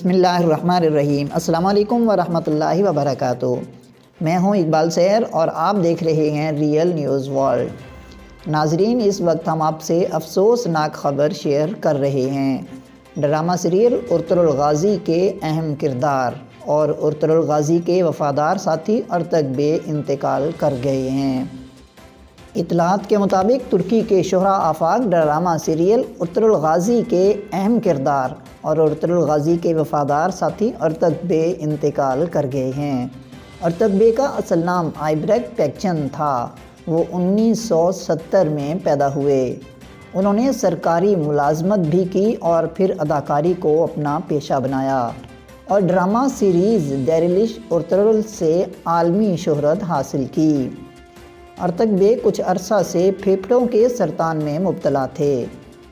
بسم اللہ الرحمن الرحیم۔ السلام علیکم ورحمۃ اللہ وبرکاتہ۔ میں ہوں اقبال سیر اور آپ دیکھ رہے ہیں ریئل نیوز ورلڈ۔ ناظرین، اس وقت ہم آپ سے افسوسناک خبر شیئر کر رہے ہیں۔ ڈرامہ سیریل ارطغرل غازی کے اہم کردار اور ارطغرل غازی کے وفادار ساتھی ارطغ بے انتقال کر گئے ہیں۔ اطلاعات کے مطابق ترکی کے شہرا آفاق ڈرامہ سیریل ارطغرل غازی کے اہم کردار اور ارطغرل غازی کے وفادار ساتھی ارطغ بے انتقال کر گئے ہیں۔ ارطغ بے کا اصل نام آیبریک پیکچن تھا۔ وہ 1970 میں پیدا ہوئے۔ انہوں نے سرکاری ملازمت بھی کی اور پھر اداکاری کو اپنا پیشہ بنایا اور ڈرامہ سیریز دیریلش ارطغرل سے عالمی شہرت حاصل کی۔ ارطغ بے کچھ عرصہ سے پھیپھڑوں کے سرطان میں مبتلا تھے۔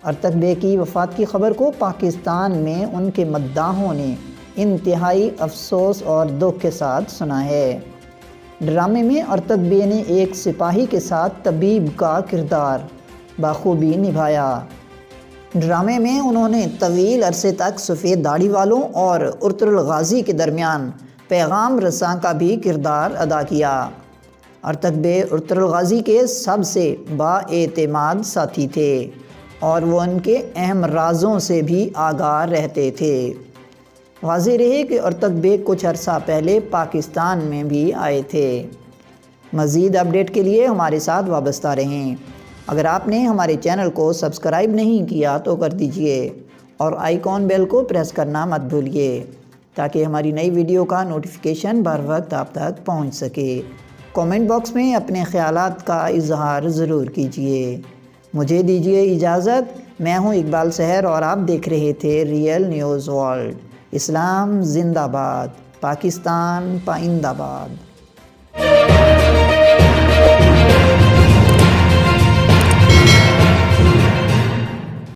ارطغ بے کی وفات کی خبر کو پاکستان میں ان کے مداحوں نے انتہائی افسوس اور دکھ کے ساتھ سنا ہے۔ ڈرامے میں ارطغ بے نے ایک سپاہی کے ساتھ طبیب کا کردار بخوبی نبھایا۔ ڈرامے میں انہوں نے طویل عرصے تک سفید داڑھی والوں اور ارطغرل غازی کے درمیان پیغام رساں کا بھی کردار ادا کیا۔ ارطغ بے ارطغرل غازی کے سب سے بااعتماد ساتھی تھے اور وہ ان کے اہم رازوں سے بھی آگاہ رہتے تھے۔ واضح رہے کہ ارطغ بے کچھ عرصہ پہلے پاکستان میں بھی آئے تھے۔ مزید اپڈیٹ کے لیے ہمارے ساتھ وابستہ رہیں۔ اگر آپ نے ہمارے چینل کو سبسکرائب نہیں کیا تو کر دیجئے اور آئیکن بیل کو پریس کرنا مت بھولیے تاکہ ہماری نئی ویڈیو کا نوٹیفیکیشن بر وقت آپ تک پہنچ سکے۔ کامنٹ باکس میں اپنے خیالات کا اظہار ضرور کیجئے۔ مجھے دیجئے اجازت۔ میں ہوں اقبال سحر اور آپ دیکھ رہے تھے ریئل نیوز ورلڈ۔ اسلام زندہ باد، پاکستان پائندہ باد۔